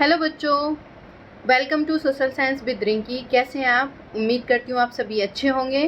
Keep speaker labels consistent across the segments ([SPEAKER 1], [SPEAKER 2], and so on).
[SPEAKER 1] Hello बच्चों, welcome to social science with Rinki. कैसे हैं आप? उम्मीद करती हूँ आप सभी अच्छे होंगे।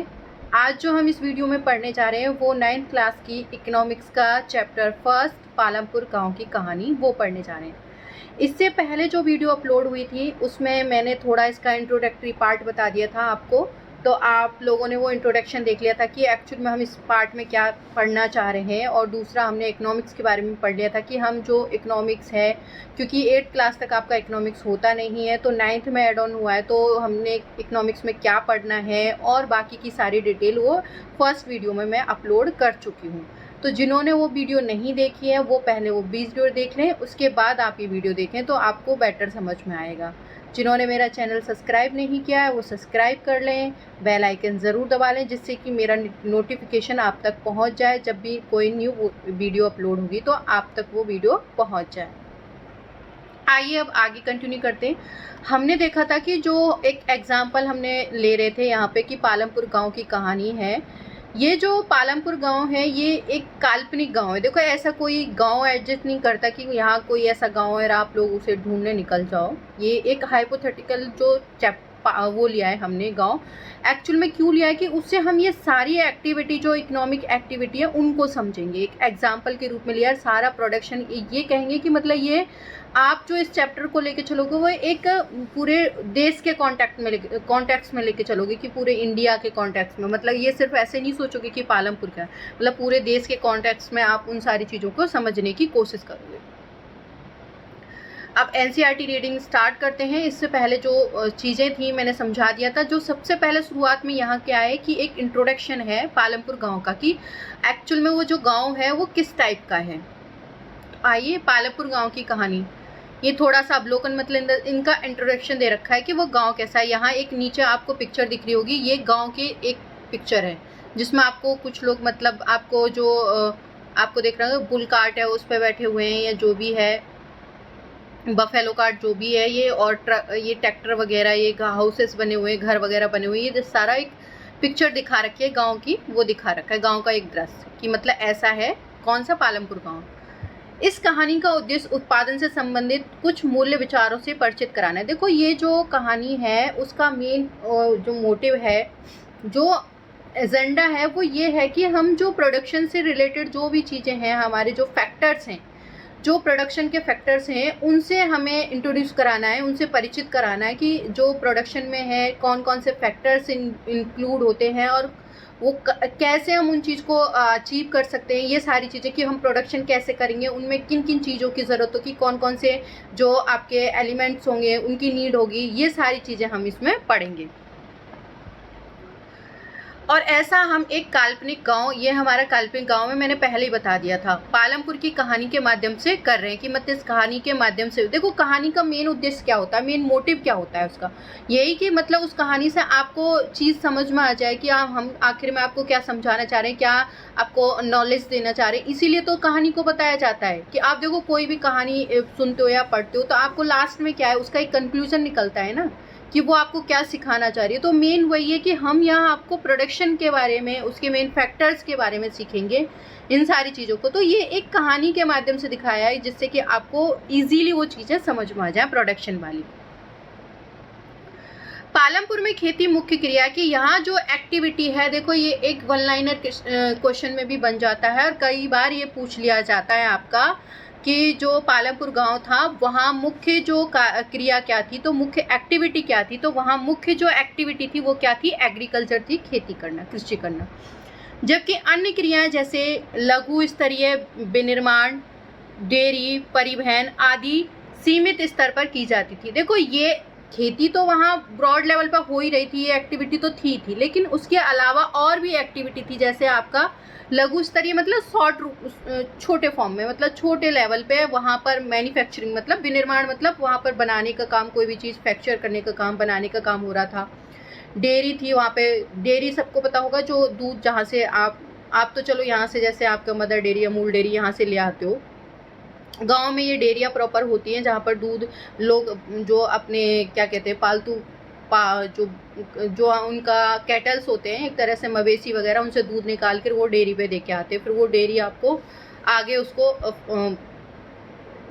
[SPEAKER 1] आज जो हम इस वीडियो में पढ़ने जा रहे हैं वो 9th क्लास की इकोनॉमिक्स का चैप्टर फर्स्ट पालमपुर गांव की कहानी वो पढ़ने जा रहे हैं। इससे पहले जो वीडियो अपलोड हुई थी उसमें मैंने थोड़ा इसका इंट्रोडक्टरी पार्ट बता दिया था आपको, तो आप लोगों ने वो इंट्रोडक्शन देख लिया था कि एक्चुअल में हम इस पार्ट में क्या पढ़ना चाह रहे हैं। और दूसरा हमने इकोनॉमिक्स के बारे में पढ़ लिया था कि हम जो इकोनॉमिक्स है, क्योंकि 8th क्लास तक आपका इकोनॉमिक्स होता नहीं है तो 9th में एड ऑन हुआ है, तो हमने इकोनॉमिक्स में क्या पढ़ना है और बाकी की सारी डिटेल वो फर्स्ट वीडियो में मैं अपलोड कर चुकी हूँ। तो जिन्होंने वो वीडियो नहीं देखी है वो पहले वो 20 वीडियो देख लें, उसके बाद आप ये वीडियो देखें तो आपको बेटर समझ में आएगा। जिन्होंने मेरा चैनल सब्सक्राइब नहीं किया है वो सब्सक्राइब कर लें, बेल आइकन ज़रूर दबा लें जिससे कि मेरा नोटिफिकेशन आप तक पहुंच जाए। जब भी कोई न्यू वीडियो अपलोड होगी तो आप तक वो वीडियो पहुंच जाए। आइए अब आगे कंटिन्यू करते हैं। हमने देखा था कि जो एक एग्जाम्पल हमने ले रहे थे यहाँ पे कि पालमपुर गांव की कहानी है। ये जो पालमपुर गांव है ये एक काल्पनिक गांव है। देखो, ऐसा कोई गांव एग्जिस्ट नहीं करता कि यहाँ कोई ऐसा गांव है और आप लोग उसे ढूंढने निकल जाओ। ये एक हाइपोथेटिकल जो वो लिया है हमने गांव। एक्चुअल में क्यों लिया है कि उससे हम ये सारी एक्टिविटी जो इकोनॉमिक एक्टिविटी है उनको समझेंगे। एक एग्जाम्पल के रूप में लिया है सारा प्रोडक्शन। ये कहेंगे कि मतलब ये आप जो इस चैप्टर को लेके चलोगे वो एक पूरे देश के कॉन्टेक्स्ट में लेके चलोगे कि पूरे इंडिया के कॉन्टेक्स्ट में। मतलब ये सिर्फ ऐसे नहीं सोचोगे कि पालमपुर का है, मतलब पूरे देश के कॉन्टेक्स्ट में आप उन सारी चीज़ों को समझने की कोशिश करोगे। अब एनसीईआरटी रीडिंग स्टार्ट करते हैं। इससे पहले जो चीज़ें थी मैंने समझा दिया था। जो सबसे पहले शुरुआत में यहाँ क्या है कि एक इंट्रोडक्शन है पालमपुर गांव का कि एक्चुअल में वो जो गांव है वो किस टाइप का है। आइए, पालमपुर गांव की कहानी। ये थोड़ा सा अवलोकन, मतलब इनका इंट्रोडक्शन दे रखा है कि वो गांव कैसा है। यहाँ एक नीचे आपको पिक्चर दिख रही होगी, ये गांव की एक पिक्चर है जिसमें आपको कुछ लोग, मतलब आपको जो आपको देख रहा है बुल कार्ट है उस पर बैठे हुए हैं या जो भी है, बफेलो कार्ट जो भी है ये, और ये ट्रैक्टर वगैरह, ये हाउसेस बने हुए, घर वगैरह बने हुए, ये सारा एक पिक्चर दिखा रखी है गाँव की, वो दिखा रखा है गाँव का एक दृश्य कि मतलब ऐसा है। कौन सा? पालमपुर गाँव। इस कहानी का उद्देश्य उत्पादन से संबंधित कुछ मूल्य विचारों से परिचित कराना है। देखो, ये जो कहानी है उसका मेन जो मोटिव है, जो एजेंडा है वो ये है कि हम जो प्रोडक्शन से रिलेटेड जो भी चीज़ें हैं, हमारे जो फैक्टर्स हैं, जो प्रोडक्शन के फैक्टर्स हैं, उनसे हमें इंट्रोड्यूस कराना है, उनसे परिचित कराना है कि जो प्रोडक्शन में है कौन कौन से फैक्टर्स इंक्लूड होते हैं और वो कैसे हम उन चीज़ को अचीव कर सकते हैं। ये सारी चीज़ें कि हम प्रोडक्शन कैसे करेंगे, उनमें किन किन चीज़ों की ज़रूरत होगी, कौन कौन से जो आपके एलिमेंट्स होंगे उनकी नीड होगी, ये सारी चीज़ें हम इसमें पढ़ेंगे। और ऐसा हम एक काल्पनिक गांव, ये हमारा काल्पनिक गांव है, मैंने पहले ही बता दिया था, पालमपुर की कहानी के माध्यम से कर रहे हैं कि मतलब इस कहानी के माध्यम से। देखो, कहानी का मेन उद्देश्य क्या होता है, मेन मोटिव क्या होता है उसका, यही कि मतलब उस कहानी से आपको चीज़ समझ में आ जाए कि हम आखिर में आपको क्या समझाना चाह रहे हैं, क्या आपको नॉलेज देना चाह रहे हैं। इसीलिए तो कहानी को बताया जाता है कि आप देखो कोई भी कहानी सुनते हो या पढ़ते हो तो आपको लास्ट में क्या है, उसका एक कंक्लूजन निकलता है ना कि वो आपको क्या सिखाना चाह रही है। तो मेन वही है कि हम यहाँ आपको प्रोडक्शन के बारे में, उसके मेन फैक्टर्स के बारे में सीखेंगे, इन सारी चीज़ों को। तो ये एक कहानी के माध्यम से दिखाया है जिससे कि आपको इजीली वो चीज़ें समझ में आ जाए प्रोडक्शन वाली। पालमपुर में खेती मुख्य क्रिया की यहाँ जो एक्टिविटी है, देखो ये एक वन लाइनर क्वेश्चन में भी बन जाता है और कई बार ये पूछ लिया जाता है आपका कि जो पालमपुर गांव था वहाँ मुख्य जो क्रिया क्या थी, तो मुख्य एक्टिविटी क्या थी। तो वहाँ मुख्य जो एक्टिविटी थी वो क्या थी, एग्रीकल्चर थी, खेती करना, कृषि करना। जबकि अन्य क्रियाएं जैसे लघु स्तरीय विनिर्माण, डेयरी, परिवहन आदि सीमित स्तर पर की जाती थी। देखो, ये खेती तो वहाँ ब्रॉड लेवल पर हो ही रही थी, ये एक्टिविटी तो थी, लेकिन उसके अलावा और भी एक्टिविटी थी जैसे आपका लघु स्तरीय, मतलब छोटे फॉर्म में, मतलब छोटे लेवल पे वहाँ पर मैन्युफैक्चरिंग, मतलब विनिर्माण, मतलब वहाँ पर बनाने का काम, कोई भी चीज़ फैक्चर करने का काम, बनाने का काम हो रहा था। डेयरी थी वहाँ पे, डेयरी सबको पता होगा, जो दूध जहाँ से आप तो चलो यहाँ से जैसे आपका मदर डेयरी, अमूल डेयरी यहाँ से ले आते हो। गांव में ये डेयरियाँ प्रॉपर होती हैं जहाँ पर दूध लोग जो अपने क्या कहते हैं पालतू जो उनका कैटल्स होते हैं, एक तरह से मवेशी वगैरह, उनसे दूध निकाल कर वो डेयरी पे दे के आते हैं। फिर वो डेयरी आपको आगे उसको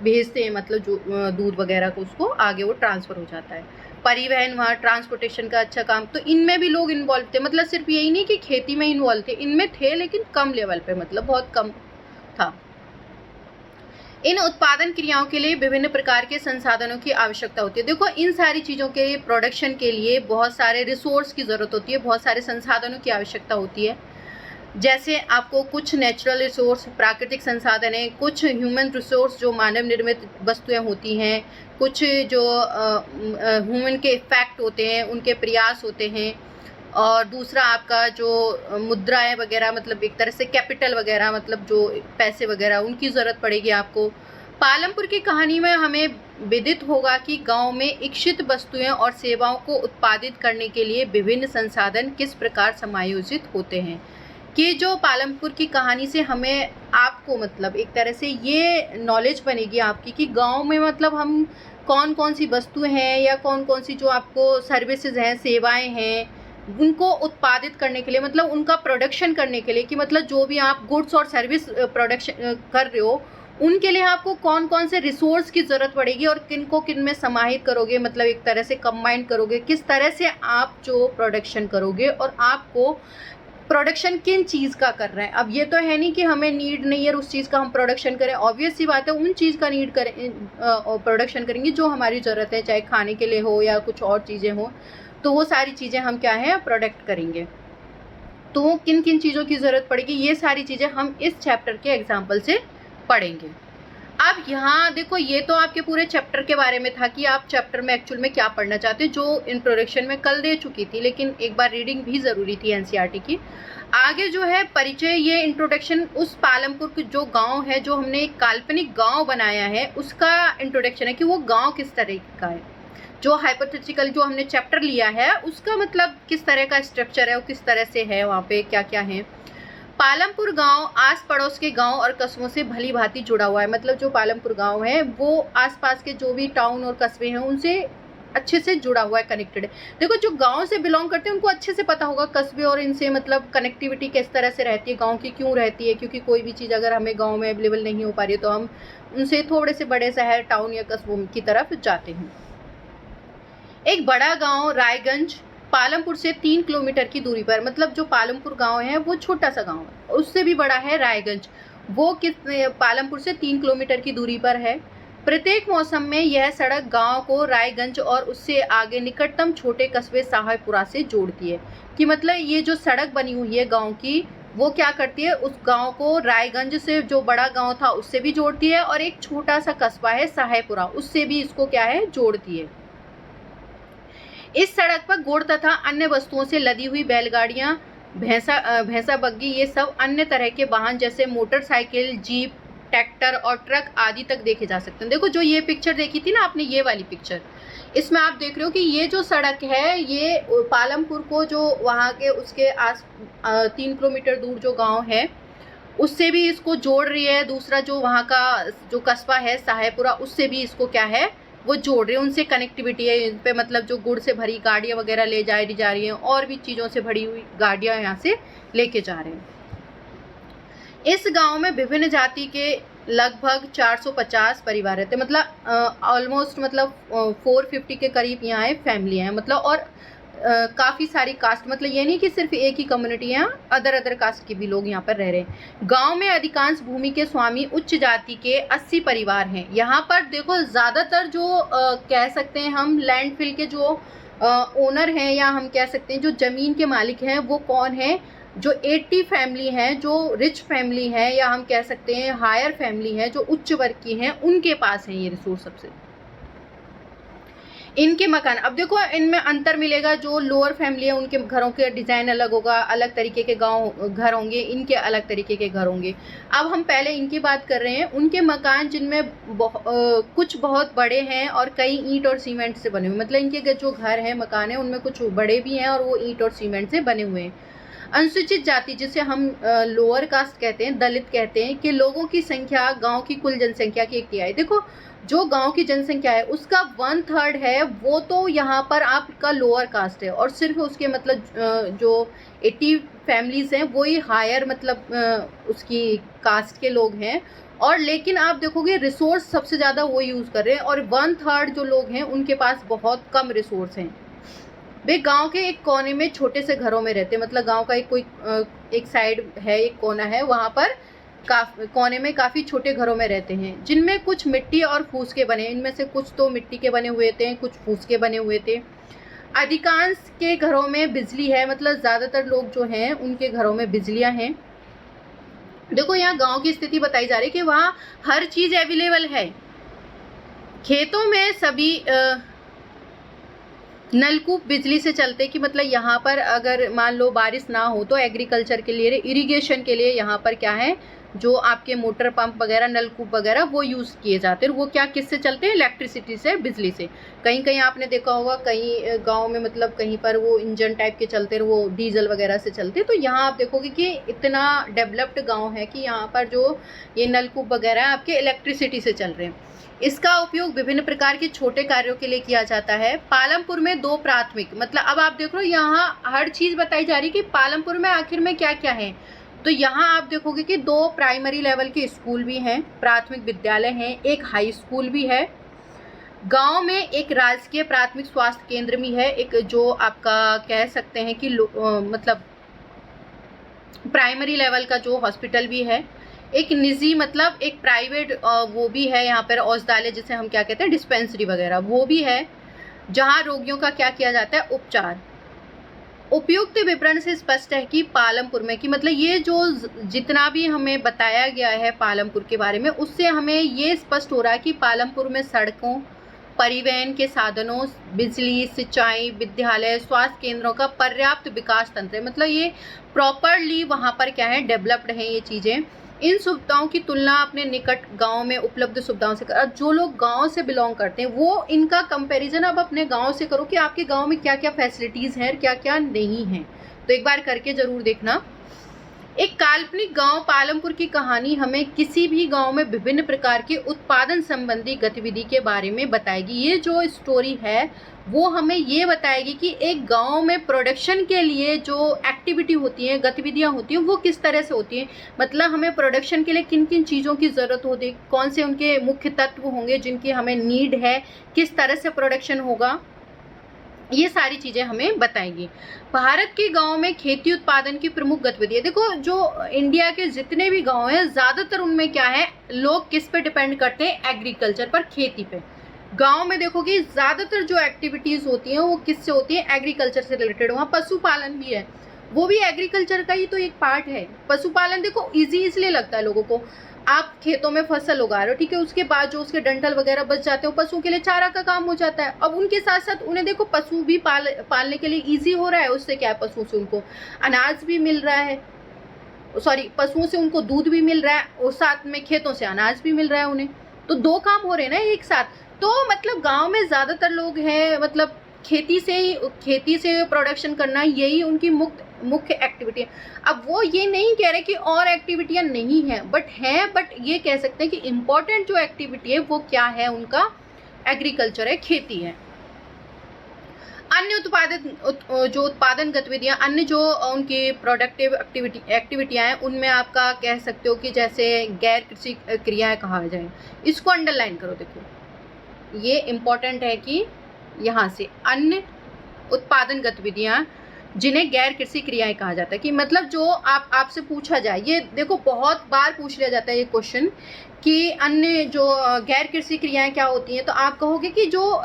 [SPEAKER 1] भेजते हैं, मतलब जो दूध वगैरह को उसको आगे वो ट्रांसफ़र हो जाता है। परिवहन, वहाँ ट्रांसपोर्टेशन का अच्छा काम, तो इनमें भी लोग इन्वॉल्व थे। मतलब सिर्फ यही नहीं कि खेती में इन्वॉल्व थे, इनमें थे लेकिन कम लेवल पे, मतलब बहुत कम था। इन उत्पादन क्रियाओं के लिए विभिन्न प्रकार के संसाधनों की आवश्यकता होती है। देखो, इन सारी चीज़ों के प्रोडक्शन के लिए बहुत सारे रिसोर्स की ज़रूरत होती है, बहुत सारे संसाधनों की आवश्यकता होती है। जैसे आपको कुछ नेचुरल रिसोर्स, प्राकृतिक संसाधन है, कुछ ह्यूमन रिसोर्स जो मानव निर्मित वस्तुएं होती हैं, कुछ जो ह्यूमन के इफेक्ट होते हैं, उनके प्रयास होते हैं, और दूसरा आपका जो मुद्राएं वगैरह, मतलब एक तरह से कैपिटल वगैरह, मतलब जो पैसे वगैरह, उनकी ज़रूरत पड़ेगी आपको। पालमपुर की कहानी में हमें विदित होगा कि गांव में इच्छित वस्तुएं और सेवाओं को उत्पादित करने के लिए विभिन्न संसाधन किस प्रकार समायोजित होते हैं। कि जो पालमपुर की कहानी से हमें आपको मतलब एक तरह से ये नॉलेज बनेगी आपकी कि गांव में मतलब हम कौन कौन सी वस्तुएं हैं या कौन कौन सी जो आपको सर्विसेज हैं, सेवाएं हैं, उनको उत्पादित करने के लिए, मतलब उनका प्रोडक्शन करने के लिए, कि मतलब जो भी आप गुड्स और सर्विस प्रोडक्शन कर रहे हो, उनके लिए आपको कौन कौन से रिसोर्स की ज़रूरत पड़ेगी और किन को किन में समाहित करोगे, मतलब एक तरह से कंबाइन करोगे, किस तरह से आप जो प्रोडक्शन करोगे और आपको प्रोडक्शन किन चीज़ का कर रहे हैं। अब ये तो है नहीं कि हमें नीड नहीं है उस चीज़ का हम प्रोडक्शन करें, ऑब्वियस सी बात है उन चीज़ का नीड करें, प्रोडक्शन करेंगे जो हमारी ज़रूरत है, चाहे खाने के लिए हो या कुछ और चीज़ें हो, तो वो सारी चीज़ें हम क्या है प्रोडक्ट करेंगे। तो किन किन चीज़ों की ज़रूरत पड़ेगी, ये सारी चीज़ें हम इस चैप्टर के एग्जाम्पल से पढ़ेंगे। अब यहाँ देखो, ये तो आपके पूरे चैप्टर के बारे में था कि आप चैप्टर में एक्चुअल में क्या पढ़ना चाहते हो, जो इंट्रोडक्शन में कल दे चुकी थी, लेकिन एक बार रीडिंग भी ज़रूरी थी एनसीईआरटी की। आगे जो है परिचय, ये इंट्रोडक्शन उस पालमपुर की जो गांव है, जो हमने एक काल्पनिक गांव बनाया है, उसका इंट्रोडक्शन है कि वो गांव किस तरह का है। जो हाइपोथेटिकल जो हमने चैप्टर लिया है उसका मतलब किस तरह का स्ट्रक्चर है, वो किस तरह से है, वहाँ पे क्या क्या है। पालमपुर गांव आस पड़ोस के गांव और कस्बों से भली भांति जुड़ा हुआ है। मतलब जो पालमपुर गांव है वो आसपास के जो भी टाउन और कस्बे हैं उनसे अच्छे से जुड़ा हुआ है, कनेक्टेड है। देखो, जो गांव से बिलोंग करते हैं उनको अच्छे से पता होगा कस्बे और इनसे मतलब कनेक्टिविटी किस तरह से रहती है, गांव की क्यों रहती है, क्योंकि कोई भी चीज़ अगर हमें गांव में अवेलेबल नहीं हो पा रही है तो हम उनसे थोड़े से बड़े शहर, टाउन या कस्बों की तरफ जाते हैं। एक बड़ा गांव रायगंज पालमपुर से 3 किलोमीटर की दूरी पर, मतलब जो पालमपुर गांव है वो छोटा सा गांव है, उससे भी बड़ा है रायगंज, वो पालमपुर से 3 किलोमीटर की दूरी पर है। प्रत्येक मौसम में यह सड़क गांव को रायगंज और उससे आगे निकटतम छोटे कस्बे साहेबपुरा से जोड़ती है। कि मतलब ये जो सड़क बनी हुई है गांव की, वो क्या करती है, उस गांव को रायगंज से जो बड़ा गांव था उससे भी जोड़ती है, और एक छोटा सा कस्बा है साहेबपुरा, उससे भी इसको क्या है जोड़ती है। इस सड़क पर गुड़ तथा अन्य वस्तुओं से लदी हुई बैलगाड़ियां, भैंसा बग्गी, ये सब अन्य तरह के वाहन जैसे मोटरसाइकिल, जीप, ट्रैक्टर और ट्रक आदि तक देखे जा सकते हैं। देखो, जो ये पिक्चर देखी थी ना आपने, ये वाली पिक्चर, इसमें आप देख रहे हो कि ये जो सड़क है ये पालमपुर को जो वहाँ के उसके 3 किलोमीटर दूर जो गांव है उससे भी इसको जोड़ रही है। दूसरा जो वहाँ का जो कस्बा है साहेबपुरा, उससे भी इसको क्या है वो जोड़ रहे हैं, उनसे कनेक्टिविटी है इन पे। मतलब जो गुड़ से भरी गाड़ियाँ वगैरह ले जा रही हैं, और भी चीज़ों से भरी हुई गाड़ियाँ यहाँ से लेके जा रहे हैं। इस गांव में विभिन्न जाति के लगभग 450 परिवार रहते हैं, मतलब ऑलमोस्ट मतलब 450 के करीब यहाँ फैमिलियाँ हैं, मतलब और काफ़ी सारी कास्ट, मतलब ये नहीं कि सिर्फ एक ही कम्युनिटी है, अदर कास्ट के भी लोग यहाँ पर रह रहे हैं। गांव में अधिकांश भूमि के स्वामी उच्च जाति के 80 परिवार हैं। यहाँ पर देखो ज़्यादातर जो कह सकते हैं हम लैंडफिल के जो ओनर हैं, या हम कह सकते हैं जो ज़मीन के मालिक हैं, वो कौन है, जो 80 फैमिली हैं, जो रिच फैमिली है, या हम कह सकते हैं हायर फैमिली है, जो उच्च वर्ग की हैं, उनके पास है ये रिसोर्स सबसे। इनके मकान, अब देखो इनमें अंतर मिलेगा, जो लोअर फैमिली है उनके घरों के डिज़ाइन अलग होगा, अलग तरीके के गांव घर होंगे, इनके अलग तरीके के घर होंगे। अब हम पहले इनकी बात कर रहे हैं, उनके मकान जिनमें कुछ बहुत बड़े हैं और कई ईंट और सीमेंट से बने हुए, मतलब इनके जो घर हैं, मकान हैं, उनमें कुछ बड़े भी हैं और वो ईंट और सीमेंट से बने हुए हैं। अनुसूचित जाति, जिसे हम लोअर कास्ट कहते हैं, दलित कहते हैं, कि लोगों की संख्या गांव की कुल जनसंख्या की 1/3। देखो, जो गांव की जनसंख्या है उसका 1/3 है वो तो यहाँ पर आपका लोअर कास्ट है, और सिर्फ उसके मतलब जो 80 फैमिलीज हैं वो ही हायर मतलब उसकी कास्ट के लोग हैं, और लेकिन आप देखोगे रिसोर्स सबसे ज़्यादा वो यूज़ कर रहे हैं, और 1/3 जो लोग हैं उनके पास बहुत कम रिसोर्स हैं। वे गांव के एक कोने में छोटे से घरों में रहते हैं, मतलब गांव का एक साइड है, एक कोना है, वहाँ पर कोने में काफ़ी छोटे घरों में रहते हैं, जिनमें कुछ मिट्टी और फूस के बने, इनमें से कुछ तो मिट्टी के बने हुए थे, कुछ फूस के बने हुए थे। अधिकांश के घरों में बिजली है, मतलब ज़्यादातर लोग जो हैं उनके घरों में बिजलियां हैं। देखो यहाँ गांव की स्थिति बताई जा रही है कि वहाँ हर चीज़ अवेलेबल है। खेतों में सभी नलकूप बिजली से चलते, कि मतलब यहाँ पर अगर मान लो बारिश ना हो तो एग्रीकल्चर के लिए, इरिगेशन के लिए यहाँ पर क्या है, जो आपके मोटर पंप वगैरह, नलकूप वगैरह वो यूज़ किए जाते हैं। वो क्या किससे चलते हैं? इलेक्ट्रिसिटी से, बिजली से। कहीं कहीं आपने देखा होगा, कहीं गांव में मतलब कहीं पर वो इंजन टाइप के चलते हैं, वो डीजल वगैरह से चलते हैं। तो यहाँ आप देखोगे कि इतना डेवलप्ड गाँव है कि यहाँ पर जो ये नलकूप वगैरह आपके इलेक्ट्रिसिटी से चल रहे हैं। इसका उपयोग विभिन्न प्रकार के छोटे कार्यों के लिए किया जाता है। पालमपुर में 2 प्राथमिक, मतलब अब आप देख रहे हो यहाँ हर चीज़ बताई जा रही है कि पालमपुर में आखिर में क्या क्या है। तो यहाँ आप देखोगे कि 2 प्राइमरी लेवल के स्कूल भी हैं, प्राथमिक विद्यालय हैं, एक हाई स्कूल भी है। गांव में एक राजकीय प्राथमिक स्वास्थ्य केंद्र भी है, एक जो आपका कह सकते हैं कि मतलब प्राइमरी लेवल का जो हॉस्पिटल भी है। एक निजी मतलब एक प्राइवेट वो भी है यहाँ पर, औषधालय जिसे हम क्या कहते हैं, डिस्पेंसरी वगैरह, वो भी है, जहाँ रोगियों का क्या किया जाता है, उपचार। उपयुक्त विवरण से स्पष्ट है कि पालमपुर में, कि मतलब ये जो जितना भी हमें बताया गया है पालमपुर के बारे में, उससे हमें ये स्पष्ट हो रहा है कि पालमपुर में सड़कों, परिवहन के साधनों, बिजली, सिंचाई, विद्यालय, स्वास्थ्य केंद्रों का पर्याप्त विकास तंत्र है। मतलब ये प्रॉपरली वहाँ पर क्या है, डेवलप्ड है ये चीज़ें। इन सुविधाओं की तुलना अपने निकट गांव में उपलब्ध सुविधाओं से कर, जो लोग गांव से बिलोंग करते हैं वो इनका कंपैरिजन अब अपने गांव से करो कि आपके गांव में क्या क्या फैसिलिटीज़ हैं, क्या क्या नहीं हैं। तो एक बार करके ज़रूर देखना। एक काल्पनिक गांव पालमपुर की कहानी हमें किसी भी गांव में विभिन्न प्रकार के उत्पादन संबंधी गतिविधि के बारे में बताएगी। ये जो स्टोरी है वो हमें ये बताएगी कि एक गांव में प्रोडक्शन के लिए जो एक्टिविटी होती है, गतिविधियां होती हैं, वो किस तरह से होती हैं। मतलब हमें प्रोडक्शन के लिए किन किन चीज़ों की ज़रूरत होती है, कौन से उनके मुख्य तत्व होंगे जिनकी हमें नीड है, किस तरह से प्रोडक्शन होगा, ये सारी चीज़ें हमें बताएंगी। भारत के गांव में खेती उत्पादन की प्रमुख गतिविधि है। देखो जो इंडिया के जितने भी गांव हैं ज़्यादातर उनमें क्या है, लोग किस पे डिपेंड करते हैं, एग्रीकल्चर पर, खेती पे। गांव में देखो कि ज़्यादातर जो एक्टिविटीज़ होती हैं वो किससे होती हैं, एग्रीकल्चर से रिलेटेड। वहाँ पशुपालन भी है, वो भी एग्रीकल्चर का ही तो एक पार्ट है। पशुपालन देखो ईजी इसलिए लगता है लोगों को, आप खेतों में फसल उगा रहे हो, ठीक है, उसके बाद जो उसके डंठल वगैरह बच जाते हैं पशुओं के लिए चारा का काम हो जाता है। अब उनके साथ साथ उन्हें देखो पशु भी पालने के लिए ईजी हो रहा है। उससे क्या है, पशुओं से उनको अनाज भी मिल रहा है, सॉरी पशुओं से उनको दूध भी मिल रहा है, और साथ में खेतों से अनाज भी मिल रहा है उन्हें। तो 2 काम हो रहे हैं ना एक साथ। तो मतलब गांव में ज़्यादातर लोग हैं, मतलब खेती से प्रोडक्शन करना, यही उनकी मुख्य एक्टिविटी है। अब वो ये नहीं कह रहे कि और एक्टिविटियां नहीं हैं, बट ये कह सकते हैं कि इम्पोर्टेंट जो एक्टिविटी है वो क्या है, उनका एग्रीकल्चर है, खेती है। अन्य उत्पादन गतिविधियां, अन्य जो उनकी प्रोडक्टिव एक्टिविटियां हैं, उनमें आपका कह सकते हो कि जैसे गैर कृषि क्रियाएं कहा जाए, इसको अंडरलाइन करो। देखो ये इम्पोर्टेंट है कि यहाँ से अन्य उत्पादन गतिविधियां जिन्हें गैर कृषि क्रियाएं कहा जाता है, कि मतलब जो आपसे पूछा जाए, ये देखो बहुत बार पूछ लिया जाता है ये क्वेश्चन कि अन्य जो गैर कृषि क्रियाएं क्या होती हैं। तो आप कहोगे कि जो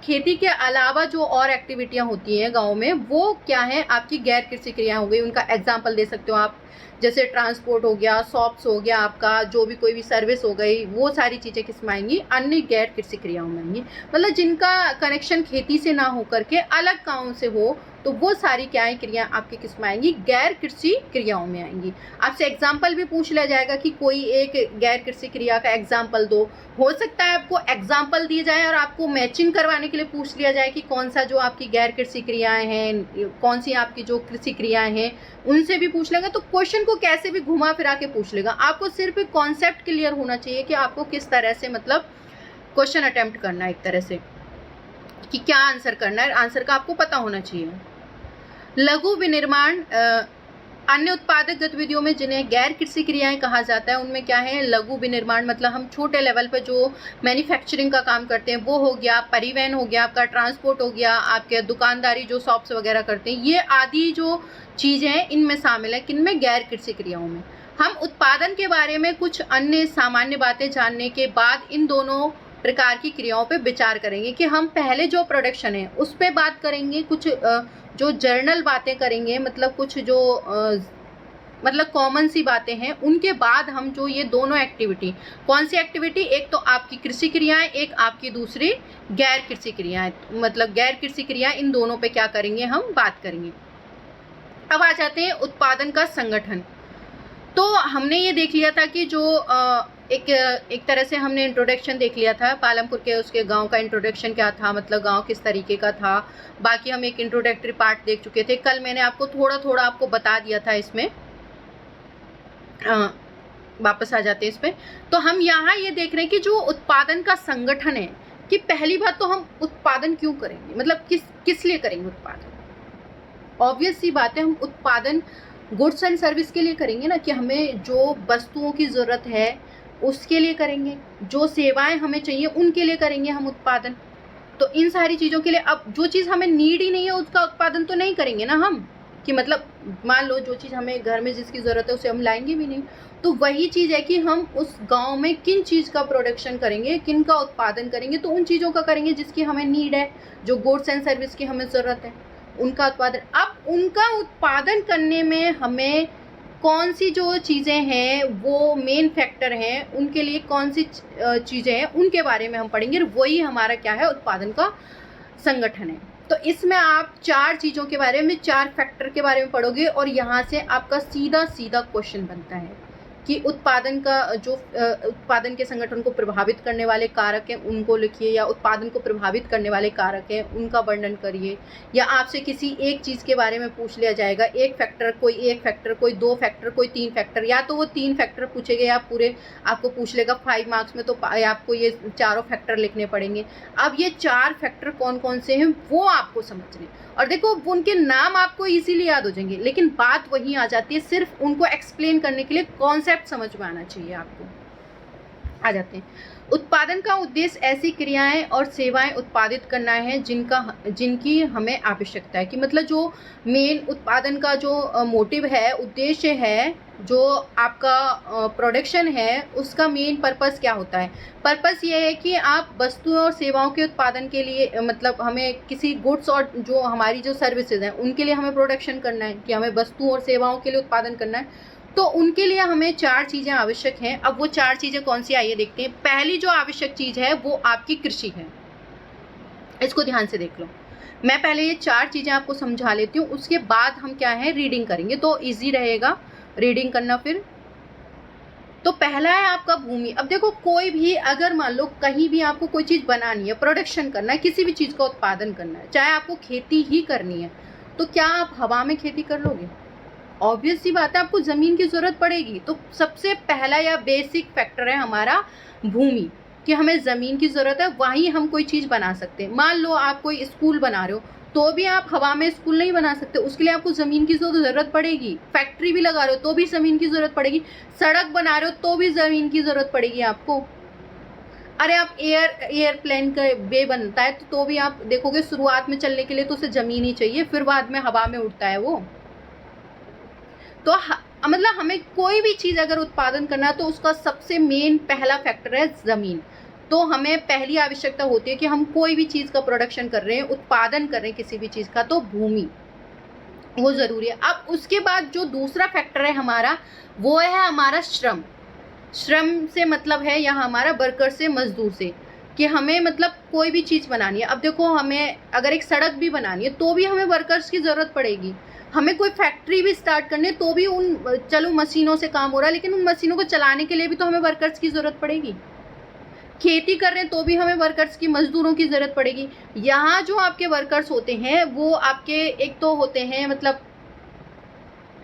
[SPEAKER 1] खेती के अलावा जो और एक्टिविटियां होती हैं गांव में, वो क्या है, आपकी गैर कृषि क्रियाएं हो गई। उनका एग्जाम्पल दे सकते हो आप, जैसे ट्रांसपोर्ट हो गया, शॉप्स हो गया, आपका जो भी कोई भी सर्विस हो गई, वो सारी चीज़ें किस में आएंगी, अन्य गैर कृषि क्रियाओं में आएंगी। मतलब जिनका कनेक्शन खेती से ना हो करके अलग काम से हो, तो वो सारी क्या है, क्रिया आपकी किस में आएंगी, गैर कृषि क्रियाओं में आएंगी। आपसे एग्जाम्पल भी पूछ लिया जाएगा कि कोई एक गैर कृषि क्रिया का एग्जाम्पल दो। हो सकता है आपको एग्जाम्पल दिए जाए और आपको मैचिंग करवाने के लिए पूछ लिया जाए कि कौन सा जो आपकी गैर कृषि क्रियाएं हैं, कौन सी आपकी जो कृषि क्रियाएं हैं, उनसे भी पूछ लेगा। तो क्वेश्चन को कैसे भी घुमा फिरा के पूछ लेगा। आपको सिर्फ एक कॉन्सेप्ट क्लियर होना चाहिए कि आपको किस तरह से मतलब क्वेश्चन अटेम्प्ट करना है, एक तरह से कि क्या आंसर करना है, आंसर का आपको पता होना चाहिए। लघु विनिर्माण अन्य उत्पादक गतिविधियों में जिन्हें गैर कृषि क्रियाएं कहा जाता है उनमें क्या है, लघु विनिर्माण, मतलब हम छोटे लेवल पर जो मैन्युफैक्चरिंग का काम करते हैं वो हो गया, परिवहन हो गया, आपका ट्रांसपोर्ट हो गया, आपके दुकानदारी जो शॉप्स वगैरह करते हैं, ये आदि जो चीज़ें हैं इनमें शामिल है। किनमें? गैर कृषि क्रियाओं में। हम उत्पादन के बारे में कुछ अन्य सामान्य बातें जानने के बाद इन दोनों प्रकार की क्रियाओं पे विचार करेंगे कि हम पहले जो प्रोडक्शन है उस पे बात करेंगे, कुछ जो जर्नल बातें करेंगे, मतलब कुछ जो मतलब कॉमन सी बातें हैं, उनके बाद हम जो ये दोनों एक्टिविटी, कौन सी एक्टिविटी, एक तो आपकी कृषि क्रियाएं, एक आपकी दूसरी गैर कृषि क्रियाएं, मतलब गैर कृषि क्रिया, इन दोनों पे क्या करेंगे, हम बात करेंगे। अब आ जाते हैं उत्पादन का संगठन। तो हमने ये देख लिया था कि जो एक तरह से हमने इंट्रोडक्शन देख लिया था, पालमपुर के उसके गांव का इंट्रोडक्शन क्या था, मतलब गांव किस तरीके का था। बाकी हम एक इंट्रोडक्टरी पार्ट देख चुके थे, कल मैंने आपको थोड़ा थोड़ा आपको बता दिया था इसमें। वापस आ जाते हैं इस पे। तो हम यहाँ ये देख रहे हैं कि जो उत्पादन का संगठन है, कि पहली बात तो हम उत्पादन क्यों करेंगे, मतलब किस लिए करेंगे उत्पादन। ऑब्वियस सी बात है, हम उत्पादन गुड्स एंड सर्विस के लिए करेंगे ना, कि हमें जो वस्तुओं की ज़रूरत है उसके लिए करेंगे, जो सेवाएं हमें चाहिए उनके लिए करेंगे हम उत्पादन। तो इन सारी चीज़ों के लिए, अब जो चीज़ हमें नीड ही नहीं है उसका उत्पादन तो नहीं करेंगे ना हम, कि मतलब मान लो जो चीज़ हमें घर में जिसकी ज़रूरत है उसे हम लाएंगे भी नहीं। तो वही चीज़ है कि हम उस गांव में किन चीज़ का प्रोडक्शन करेंगे, किन का उत्पादन करेंगे, तो उन चीज़ों का करेंगे जिसकी हमें नीड है, जो गुड्स एंड सर्विस की हमें ज़रूरत है, उनका उत्पादन। अब उनका उत्पादन करने में हमें कौन सी जो चीज़ें हैं वो मेन फैक्टर हैं, उनके लिए कौन सी चीज़ें हैं उनके बारे में हम पढ़ेंगे। वही हमारा क्या है, उत्पादन का संगठन है। तो इसमें आप 4 चीज़ों के बारे में, 4 फैक्टर के बारे में पढ़ोगे, और यहाँ से आपका सीधा सीधा क्वेश्चन बनता है कि उत्पादन का जो उत्पादन के संगठन को प्रभावित करने वाले कारक हैं उनको लिखिए, या उत्पादन को प्रभावित करने वाले कारक हैं उनका वर्णन करिए, या आपसे किसी एक चीज़ के बारे में पूछ लिया जाएगा, एक फैक्टर, कोई 2 फैक्टर, कोई 3 फैक्टर, या तो वो 3 फैक्टर पूछेंगे या पूरे आपको पूछ लेगा 5 मार्क्स में, तो आपको ये चारों फैक्टर लिखने पड़ेंगे। अब ये 4 फैक्टर कौन कौन से हैं वो आपको समझने, और देखो उनके नाम आपको इजीली याद हो जाएंगे, लेकिन बात वहीं आ जाती है, सिर्फ उनको एक्सप्लेन करने के लिए कॉन्सेप्ट समझ में आना चाहिए आपको। आ जाते हैं, उत्पादन का उद्देश्य ऐसी क्रियाएं और सेवाएं उत्पादित करना है जिनकी हमें आवश्यकता है, कि मतलब जो मेन उत्पादन का जो मोटिव है, उद्देश्य है, जो आपका प्रोडक्शन है, उसका मेन पर्पस क्या होता है। पर्पस ये है कि आप वस्तुओं और सेवाओं के उत्पादन के लिए, मतलब हमें किसी गुड्स और जो हमारी जो सर्विसेज हैं उनके लिए हमें प्रोडक्शन करना है, कि हमें वस्तुओं और सेवाओं के लिए उत्पादन करना है। तो उनके लिए हमें 4 चीज़ें आवश्यक हैं। अब वो 4 चीज़ें कौन सी, आइए देखते हैं। पहली जो आवश्यक चीज़ है वो आपकी कृषि है, इसको ध्यान से देख लो। मैं पहले ये 4 चीज़ें आपको समझा लेती हूँ, उसके बाद हम क्या है रीडिंग करेंगे, तो इजी रहेगा रीडिंग करना। फिर तो पहला है आपका भूमि। अब देखो, कोई भी अगर मान लो कहीं भी आपको कोई चीज़ बनानी है, प्रोडक्शन करना है, किसी भी चीज़ का उत्पादन करना है, चाहे आपको खेती ही करनी है, तो क्या आप हवा में खेती कर लोगे? ऑब्वियस सी बात है, आपको ज़मीन की ज़रूरत पड़ेगी। तो सबसे पहला या बेसिक फैक्टर है हमारा भूमि, कि हमें ज़मीन की ज़रूरत है, वहीं हम कोई चीज़ बना सकते हैं। मान लो आप कोई स्कूल बना रहे हो, तो भी आप हवा में स्कूल नहीं बना सकते, उसके लिए आपको ज़मीन की ज़रूरत पड़ेगी। फैक्ट्री भी लगा रहे हो तो भी ज़मीन की ज़रूरत पड़ेगी, सड़क बना रहे हो तो भी ज़मीन की ज़रूरत पड़ेगी आपको। अरे आप एयरप्लेन का वे बनता है तो भी आप देखोगे शुरुआत में चलने के लिए तो उसे ज़मीन ही चाहिए, फिर बाद में हवा में उड़ता है वो। तो मतलब हमें कोई भी चीज़ अगर उत्पादन करना है तो उसका सबसे मेन पहला फैक्टर है ज़मीन। तो हमें पहली आवश्यकता होती है कि हम कोई भी चीज़ का प्रोडक्शन कर रहे हैं, उत्पादन कर रहे हैं किसी भी चीज़ का, तो भूमि वो ज़रूरी है। अब उसके बाद जो दूसरा फैक्टर है हमारा, वो है हमारा श्रम। श्रम से मतलब है यहाँ हमारा वर्कर से, मजदूर से, कि हमें मतलब कोई भी चीज़ बनानी है। अब देखो, हमें अगर एक सड़क भी बनानी है तो भी हमें वर्कर्स की ज़रूरत पड़ेगी। हमें कोई फैक्ट्री भी स्टार्ट करनी है तो भी चलो मशीनों से काम हो रहा है, लेकिन उन मशीनों को चलाने के लिए भी तो हमें वर्कर्स की ज़रूरत पड़ेगी। खेती कर रहे हैं तो भी हमें वर्कर्स की, मजदूरों की ज़रूरत पड़ेगी। यहाँ जो आपके वर्कर्स होते हैं वो आपके एक तो होते हैं मतलब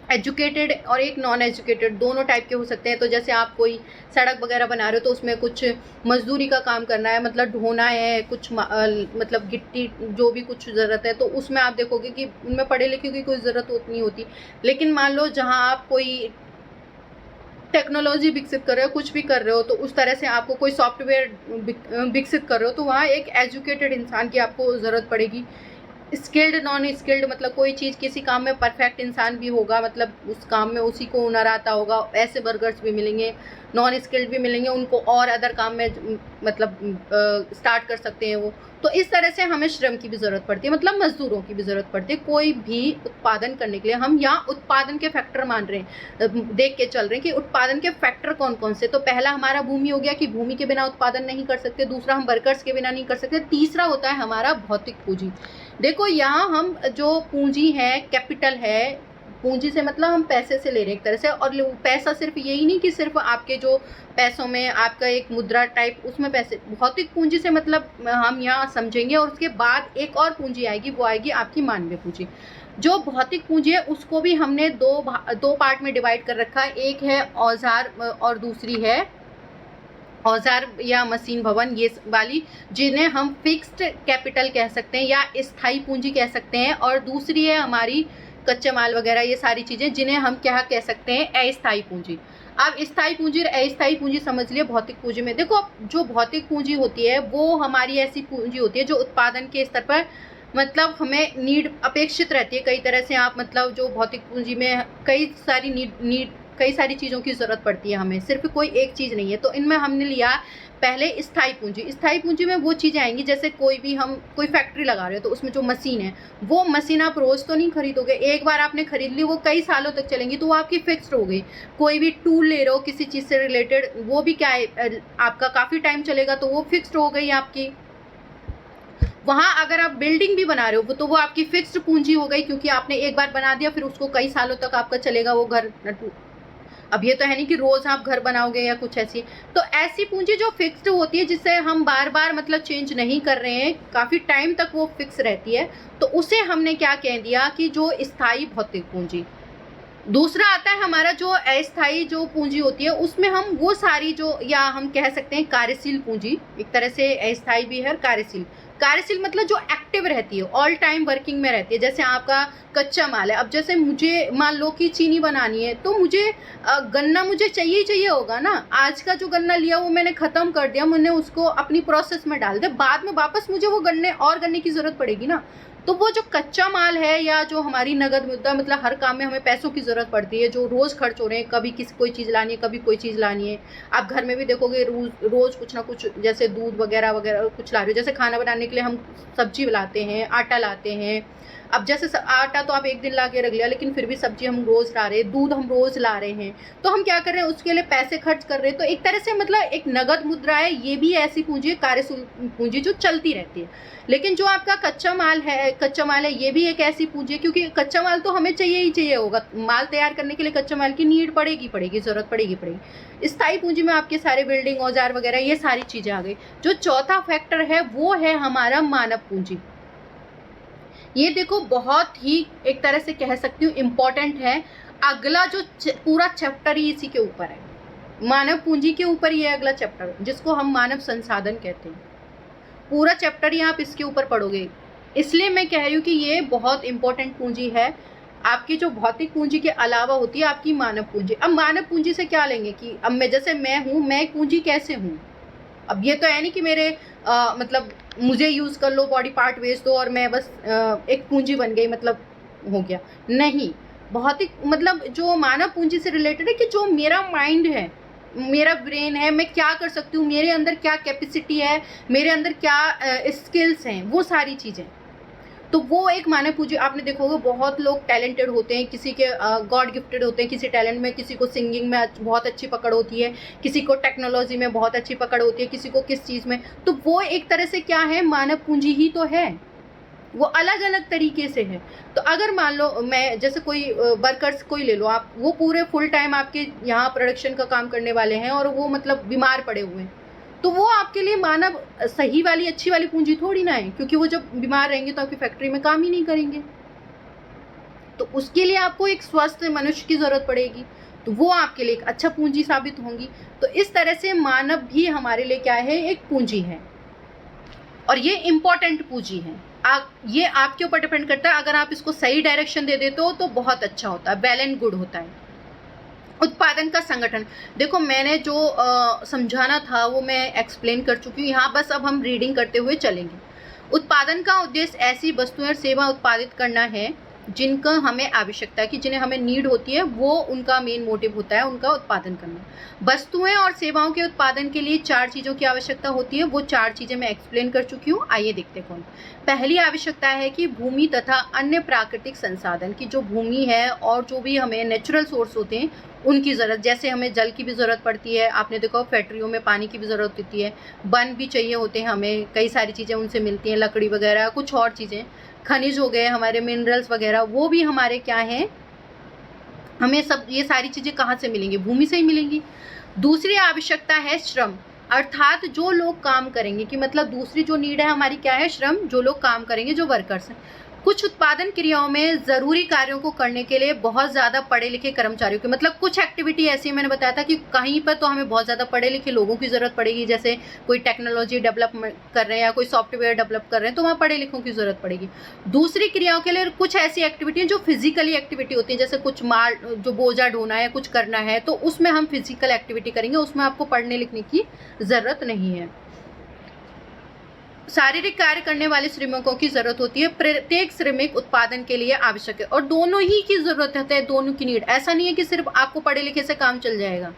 [SPEAKER 1] एजुकेटेड और एक नॉन एजुकेटेड, दोनों टाइप के हो सकते हैं। तो जैसे आप कोई सड़क वगैरह बना रहे हो तो उसमें कुछ मजदूरी का काम करना है, मतलब ढोना है, कुछ मतलब गिट्टी जो भी कुछ ज़रूरत है, तो उसमें आप देखोगे कि उनमें पढ़े लिखे की कोई ज़रूरत नहीं होती। लेकिन मान लो जहाँ आप कोई टेक्नोलॉजी विकसित कर रहे हो, कुछ भी कर रहे हो, तो उस तरह से आपको कोई सॉफ्टवेयर विकसित कर रहे हो, तो वहाँ एक एजुकेटेड इंसान की आपको ज़रूरत पड़ेगी। स्किल्ड नॉन स्किल्ड, मतलब कोई चीज़ किसी काम में परफेक्ट इंसान भी होगा, मतलब उस काम में उसी को हुनर आता होगा, ऐसे वर्कर्स भी मिलेंगे। नॉन स्किल्ड भी मिलेंगे, उनको और अदर काम में मतलब स्टार्ट कर सकते हैं वो। तो इस तरह से हमें श्रम की भी ज़रूरत पड़ती है, मतलब मजदूरों की भी ज़रूरत पड़ती है। कोई भी उत्पादन करने के लिए हम यहाँ उत्पादन के फैक्टर मान रहे हैं, देख के चल रहे हैं कि उत्पादन के फैक्टर कौन कौन से। तो पहला हमारा भूमि हो गया कि भूमि के बिना उत्पादन नहीं कर सकते, दूसरा हम वर्कर्स के बिना नहीं कर सकते, तीसरा होता है हमारा भौतिक पूंजी। देखो यहाँ हम जो पूंजी है, कैपिटल है, पूंजी से मतलब हम पैसे से ले रहे हैं एक तरह से। और पैसा सिर्फ यही नहीं कि सिर्फ आपके जो पैसों में आपका एक मुद्रा टाइप उसमें पैसे, भौतिक पूंजी से मतलब हम यहाँ समझेंगे। और उसके बाद एक और पूंजी आएगी, वो आएगी आपकी मानवीय पूंजी। जो भौतिक पूंजी है उसको भी हमने दो पार्ट में डिवाइड कर रखा है। एक है औजार और दूसरी है औजार या मशीन भवन, ये वाली, जिन्हें हम फिक्स्ड कैपिटल कह सकते हैं या स्थायी पूंजी कह सकते हैं। और दूसरी है हमारी कच्चे माल वगैरह, ये सारी चीज़ें, जिन्हें हम क्या कह सकते हैं, अस्थायी पूंजी। अब स्थायी पूंजी और अस्थायी पूंजी समझ लिए भौतिक पूंजी में। देखो जो भौतिक पूंजी होती है वो हमारी ऐसी पूंजी होती है जो उत्पादन के स्तर पर मतलब हमें नीड अपेक्षित रहती है। कई तरह से आप मतलब जो भौतिक पूंजी में कई सारी चीज़ों की ज़रूरत पड़ती है हमें, सिर्फ कोई एक चीज़ नहीं है। तो इनमें हमने लिया पहले स्थायी पूंजी। स्थायी पूंजी में वो चीज़ें आएंगी जैसे कोई भी हम कोई फैक्ट्री लगा रहे हो तो उसमें जो मशीन है, वो मशीन आप रोज़ तो नहीं खरीदोगे, एक बार आपने खरीद ली वो कई सालों तक चलेंगी, तो वो आपकी फिक्स्ड हो गई। कोई भी टूल ले रहे हो किसी चीज़ से रिलेटेड, वो भी क्या है, आपका काफ़ी टाइम चलेगा, तो वो फिक्स्ड हो गई आपकी। वहाँ अगर आप बिल्डिंग भी बना रहे हो तो वो आपकी फिक्स्ड पूंजी हो गई, क्योंकि आपने एक बार बना दिया, फिर उसको कई सालों तक आपका चलेगा वो घर। अब ये तो है नहीं कि रोज आप घर बनाओगे या कुछ ऐसी। तो ऐसी पूंजी जो फिक्स्ड होती है, जिससे हम बार बार मतलब चेंज नहीं कर रहे हैं, काफी टाइम तक वो फिक्स रहती है, तो उसे हमने क्या कह दिया कि जो स्थायी भौतिक पूंजी। दूसरा आता है हमारा जो अस्थायी जो पूंजी होती है, उसमें हम वो सारी जो, या हम कह सकते हैं कार्यशील पूंजी, एक तरह से अस्थायी भी है और कार्यशील। कार्यशील मतलब जो एक्टिव रहती है, ऑल टाइम वर्किंग में रहती है। जैसे आपका कच्चा माल है, अब जैसे मुझे मान लो कि चीनी बनानी है, तो मुझे गन्ना मुझे चाहिए ही चाहिए होगा ना। आज का जो गन्ना लिया वो मैंने ख़त्म कर दिया, मैंने उसको अपनी प्रोसेस में डाल दिया, बाद में वापस मुझे वो गन्ने की ज़रूरत पड़ेगी ना। तो वो जो कच्चा माल है या जो हमारी नगद मुद्दा, मतलब हर काम में हमें पैसों की ज़रूरत पड़ती है, जो रोज़ खर्च हो रहे हैं, कभी कोई चीज़ लानी है, कभी कोई चीज़ लानी है। आप घर में भी देखोगे रोज़ कुछ ना कुछ, जैसे दूध वगैरह वगैरह कुछ ला रहे हो। जैसे खाना बनाने के लिए हम सब्जी लाते हैं, आटा लाते हैं। अब जैसे आटा तो आप एक दिन ला के रख लिया, लेकिन फिर भी सब्जी हम रोज़ ला रहे हैं, दूध हम रोज़ ला रहे हैं, तो हम क्या कर रहे हैं, उसके लिए पैसे खर्च कर रहे हैं। तो एक तरह से मतलब एक नगद मुद्रा है, ये भी ऐसी पूंजी है, कार्यशील पूंजी, जो चलती रहती है। लेकिन जो आपका कच्चा माल है, ये भी एक ऐसी पूंजी है, क्योंकि कच्चा माल तो हमें चाहिए ही चाहिए होगा। माल तैयार करने के लिए कच्चा माल की नीड पड़ेगी, ज़रूरत पड़ेगी। स्थायी पूंजी में आपके सारे बिल्डिंग, औजार वगैरह, ये सारी चीज़ें आ गई। जो चौथा फैक्टर है वो है हमारा मानव पूंजी। ये देखो बहुत ही एक तरह से कह सकती हूँ इम्पोर्टेंट है। अगला जो पूरा चैप्टर ही इसी के ऊपर है, मानव पूंजी के ऊपर ही है अगला चैप्टर, जिसको हम मानव संसाधन कहते हैं। पूरा चैप्टर ही आप इसके ऊपर पढ़ोगे, इसलिए मैं कह रही हूँ कि ये बहुत इंपॉर्टेंट पूंजी है। आपकी जो भौतिक पूंजी के अलावा होती है आपकी मानव पूंजी। अब मानव पूंजी से क्या लेंगे कि अब मैं हूँ, मैं एक पूंजी कैसे हूँ। अब ये तो है नहीं कि मेरे मतलब मुझे यूज़ कर लो, बॉडी पार्ट बेच दो और मैं बस एक पूंजी बन गई, मतलब हो गया, नहीं। भौतिक मतलब जो मानव पूंजी से रिलेटेड है कि जो मेरा माइंड है, मेरा ब्रेन है, मैं क्या कर सकती हूँ, मेरे अंदर क्या कैपेसिटी है, मेरे अंदर क्या स्किल्स हैं, वो सारी चीज़ें। तो वो एक मानव पूंजी। आपने देखोगे बहुत लोग टैलेंटेड होते हैं, किसी के गॉड गिफ्टेड होते हैं किसी टैलेंट में, किसी को सिंगिंग में बहुत अच्छी पकड़ होती है, किसी को टेक्नोलॉजी में बहुत अच्छी पकड़ होती है, किसी को किस चीज़ में। तो वो एक तरह से क्या है, मानव पूंजी ही तो है, वो अलग अलग तरीके से है। तो अगर मान लो मैं जैसे कोई वर्कर्स कोई ले लो आप, वो पूरे फुल टाइम आपके यहाँ प्रोडक्शन का काम करने वाले हैं और वो मतलब बीमार पड़े हुए हैं, तो वो आपके लिए मानव सही वाली अच्छी वाली पूंजी थोड़ी ना है, क्योंकि वो जब बीमार रहेंगे तो आपकी फैक्ट्री में काम ही नहीं करेंगे। तो उसके लिए आपको एक स्वस्थ मनुष्य की ज़रूरत पड़ेगी, तो वो आपके लिए एक अच्छा पूंजी साबित होंगी। तो इस तरह से मानव भी हमारे लिए क्या है, एक पूंजी है, और ये इम्पोर्टेंट पूंजी है। ये आपके ऊपर डिपेंड करता है, अगर आप इसको सही डायरेक्शन दे देते हो तो बहुत अच्छा होता है, वेल एंड गुड होता है। उत्पादन का संगठन, देखो मैंने जो समझाना था वो मैं एक्सप्लेन कर चुकी हूँ यहाँ, बस अब हम रीडिंग करते हुए चलेंगे। उत्पादन का उद्देश्य ऐसी वस्तुएं और सेवा उत्पादित करना है जिनका हमें आवश्यकता है, कि जिन्हें हमें नीड होती है, वो उनका मेन मोटिव होता है उनका उत्पादन करना। वस्तुएं और सेवाओं के उत्पादन के लिए 4 चीज़ों की आवश्यकता होती है, वो 4 चीज़ें मैं एक्सप्लेन कर चुकी हूँ। आइए देखते कौन। पहली आवश्यकता है कि भूमि तथा अन्य प्राकृतिक संसाधन की, जो भूमि है और जो भी हमें नेचुरल सोर्स होते हैं उनकी ज़रूरत, जैसे हमें जल की भी ज़रूरत पड़ती है, आपने देखो फैक्ट्रियों में पानी की भी ज़रूरत होती है, वन भी चाहिए होते हैं हमें, कई सारी चीज़ें उनसे मिलती हैं, लकड़ी वगैरह, कुछ और चीज़ें, खनिज हो गए हमारे, मिनरल्स वगैरह, वो भी हमारे क्या हैं, हमें सब ये सारी चीज़ें कहाँ से मिलेंगी, भूमि से ही मिलेंगी। दूसरी आवश्यकता है श्रम, अर्थात जो लोग काम करेंगे, कि मतलब दूसरी जो नीड है हमारी क्या है, श्रम, जो लोग काम करेंगे, जो वर्कर्स हैं। कुछ उत्पादन क्रियाओं में ज़रूरी कार्यों को करने के लिए बहुत ज़्यादा पढ़े लिखे कर्मचारियों की, मतलब कुछ एक्टिविटी ऐसी है, मैंने बताया था कि कहीं पर तो हमें बहुत ज़्यादा पढ़े लिखे लोगों की ज़रूरत पड़ेगी, जैसे कोई टेक्नोलॉजी डेवलप कर रहे हैं या कोई सॉफ्टवेयर डेवलप कर रहे हैं, तो वहाँ पढ़े लिखों की ज़रूरत पड़ेगी। दूसरी क्रियाओं के लिए कुछ ऐसी एक्टिविटी हैं जो फिजिकली एक्टिविटी होती है, जैसे कुछ माल जो बोझा ढोना है, कुछ करना है, तो उसमें हम फिजिकल एक्टिविटी करेंगे, उसमें आपको पढ़ने लिखने की ज़रूरत नहीं है। शारीरिक कार्य करने वाले श्रमिकों की जरूरत होती है, प्रत्येक श्रमिक उत्पादन के लिए आवश्यक है, और दोनों ही की जरूरत है, दोनों की नीड। ऐसा नहीं है कि सिर्फ आपको पढ़े लिखे से काम चल जाएगा,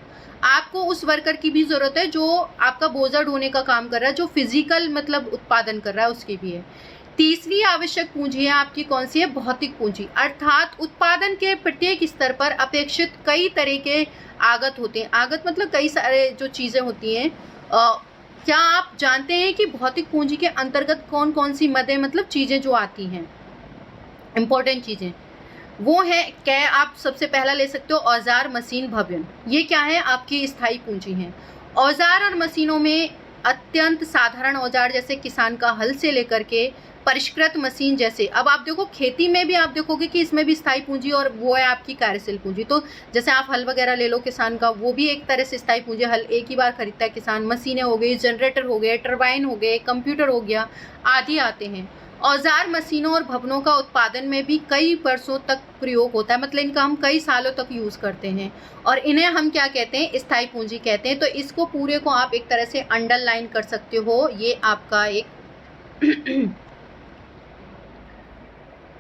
[SPEAKER 1] आपको उस वर्कर की भी जरूरत है जो आपका बोझा ढोने का काम कर रहा है, जो फिजिकल मतलब उत्पादन कर रहा है, उसकी भी है। तीसरी आवश्यक पूंजी है आपकी कौन सी है, भौतिक पूंजी, अर्थात उत्पादन के प्रत्येक स्तर पर अपेक्षित कई तरह के आगत होते हैं। आगत मतलब कई सारे जो चीजें होती हैं। क्या आप जानते हैं कि भौतिक पूंजी के अंतर्गत कौन कौन सी मदें, मतलब चीज़ें जो आती हैं, इंपॉर्टेंट चीज़ें, वो है क्या, आप सबसे पहला ले सकते हो औजार, मशीन, भवन। ये क्या है, आपकी स्थायी पूंजी है। औजार और मशीनों में अत्यंत साधारण औजार जैसे किसान का हल से लेकर के परिष्कृत मशीन, जैसे अब आप देखो खेती में भी आप देखोगे कि इसमें भी स्थायी पूंजी, और वो है आपकी कार्यशील पूंजी। तो जैसे आप हल वगैरह ले लो किसान का, वो भी एक तरह से स्थायी पूंजी, हल एक ही बार खरीदता है किसान, मशीनें हो गई, जनरेटर हो गए, टरबाइन हो गए, कंप्यूटर हो गया, आदि आते हैं। औजार, मशीनों और भवनों का उत्पादन में भी कई वर्षों तक प्रयोग होता है, मतलब इनका हम कई सालों तक यूज़ करते हैं, और इन्हें हम क्या कहते हैं, स्थायी पूंजी कहते हैं। तो इसको पूरे को आप एक तरह से अंडरलाइन कर सकते हो, ये आपका एक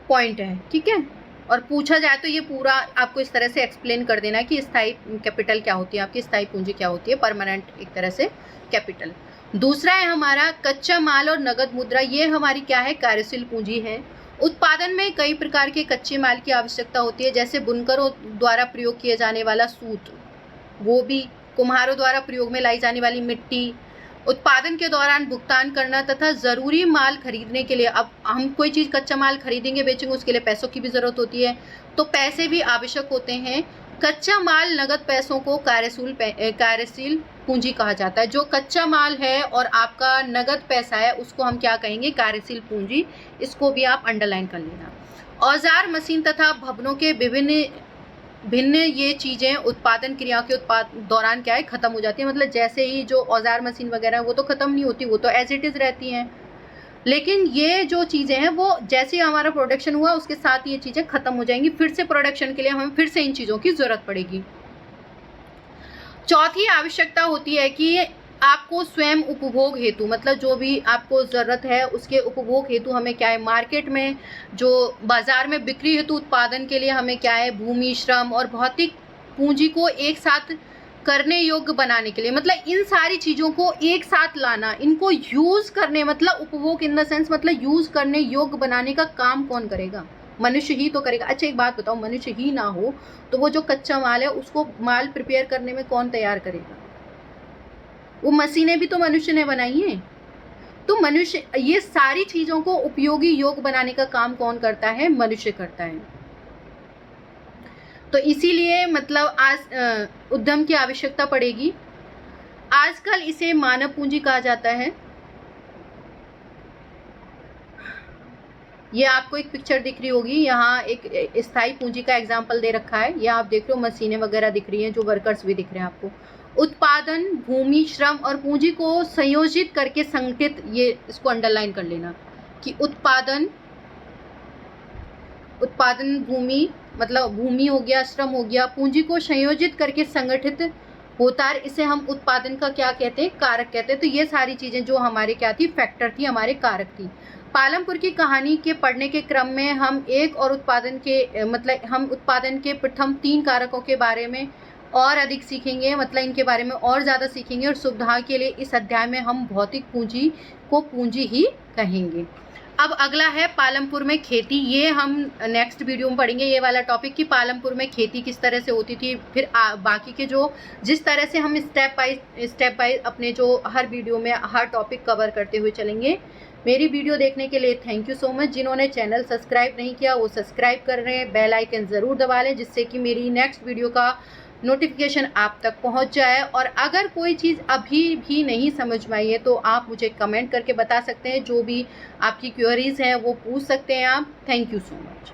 [SPEAKER 1] पॉइंट है, ठीक है। और पूछा जाए तो ये पूरा आपको इस तरह से एक्सप्लेन कर देना है कि स्थायी कैपिटल क्या होती है, आपकी स्थायी पूंजी क्या होती है, परमानेंट एक तरह से कैपिटल। दूसरा है हमारा कच्चा माल और नगद मुद्रा, ये हमारी क्या है, कार्यशील पूंजी है। उत्पादन में कई प्रकार के कच्चे माल की आवश्यकता होती है, जैसे बुनकरों द्वारा प्रयोग किए जाने वाला सूत, वो भी, कुम्हारों द्वारा प्रयोग में लाई जाने वाली मिट्टी, उत्पादन के दौरान भुगतान करना तथा ज़रूरी माल खरीदने के लिए, अब हम कोई चीज़ कच्चा माल खरीदेंगे बेचेंगे, उसके लिए पैसों की भी ज़रूरत होती है, तो पैसे भी आवश्यक होते हैं। कच्चा माल, नगद पैसों को कार्यशील पूंजी कहा जाता है। जो कच्चा माल है और आपका नगद पैसा है उसको हम क्या कहेंगे, कार्यशील पूंजी। इसको भी आप अंडरलाइन कर लेना। औजार, मशीन तथा भवनों के भिन्न ये चीज़ें उत्पादन क्रिया के दौरान क्या है, ख़त्म हो जाती है, मतलब जैसे ही जो औजार, मशीन वगैरह वो तो ख़त्म नहीं होती, वो तो एज इट इज़ रहती हैं, लेकिन ये जो चीज़ें हैं वो जैसे ही हमारा प्रोडक्शन हुआ उसके साथ ये चीज़ें ख़त्म हो जाएंगी, फिर से प्रोडक्शन के लिए हमें फिर से इन चीज़ों की ज़रूरत पड़ेगी। चौथी आवश्यकता होती है कि आपको स्वयं उपभोग हेतु, मतलब जो भी आपको ज़रूरत है उसके उपभोग हेतु हमें क्या है, मार्केट में जो बाज़ार में बिक्री हेतु उत्पादन के लिए हमें क्या है, भूमि, श्रम और भौतिक पूंजी को एक साथ करने योग्य बनाने के लिए, मतलब इन सारी चीज़ों को एक साथ लाना, इनको यूज़ करने, मतलब उपभोग इन द सेंस मतलब यूज़ करने योग्य बनाने का काम कौन करेगा, मनुष्य ही तो करेगा। अच्छा एक बात बताओ, मनुष्य ही ना हो तो वो जो कच्चा माल है उसको माल प्रिपेयर करने में कौन तैयार करेगा, वो मशीनें भी तो मनुष्य ने बनाई हैं। तो मनुष्य, ये सारी चीज़ों को उपयोगी योग बनाने का काम कौन करता है, मनुष्य करता है। तो इसीलिए मतलब आज उद्यम की आवश्यकता पड़ेगी। आजकल इसे मानव पूंजी कहा जाता है। ये आपको एक पिक्चर दिख रही होगी, यहाँ एक स्थायी पूंजी का एग्जाम्पल दे रखा है। ये आप देख रहे हो मशीनें वगैरह दिख रही हैं, जो वर्कर्स भी दिख रहे हैं आपको। उत्पादन, भूमि, श्रम और पूंजी को संयोजित करके संगठित, ये इसको अंडरलाइन कर लेना कि उत्पादन भूमि मतलब भूमि हो गया, श्रम हो गया, पूंजी को संयोजित करके संगठित होता है। इसे हम उत्पादन का क्या कहते हैं, कारक कहते हैं। तो ये सारी चीजें जो हमारे क्या थी, फैक्टर थी, हमारे कारक थी। पालमपुर की कहानी के पढ़ने के क्रम में हम उत्पादन के प्रथम 3 कारकों के बारे में और अधिक सीखेंगे, मतलब इनके बारे में और ज़्यादा सीखेंगे। और सुविधा के लिए इस अध्याय में हम भौतिक पूंजी को पूंजी ही कहेंगे। अब अगला है पालमपुर में खेती। ये हम नेक्स्ट वीडियो में पढ़ेंगे ये वाला टॉपिक कि पालमपुर में खेती किस तरह से होती थी। फिर बाकी के जिस तरह से हम स्टेप बाय अपने जो हर वीडियो में हर टॉपिक कवर करते हुए चलेंगे। मेरी वीडियो देखने के लिए थैंक यू सो मच। जिन्होंने चैनल सब्सक्राइब नहीं किया वो सब्सक्राइब कर रहे हैं, बेल आइकन ज़रूर दबा लें, जिससे कि मेरी नेक्स्ट वीडियो का नोटिफिकेशन आप तक पहुंच जाए। और अगर कोई चीज़ अभी भी नहीं समझ में आई है तो आप मुझे कमेंट करके बता सकते हैं। जो भी आपकी क्वेरीज हैं वो पूछ सकते हैं आप। Thank you so much.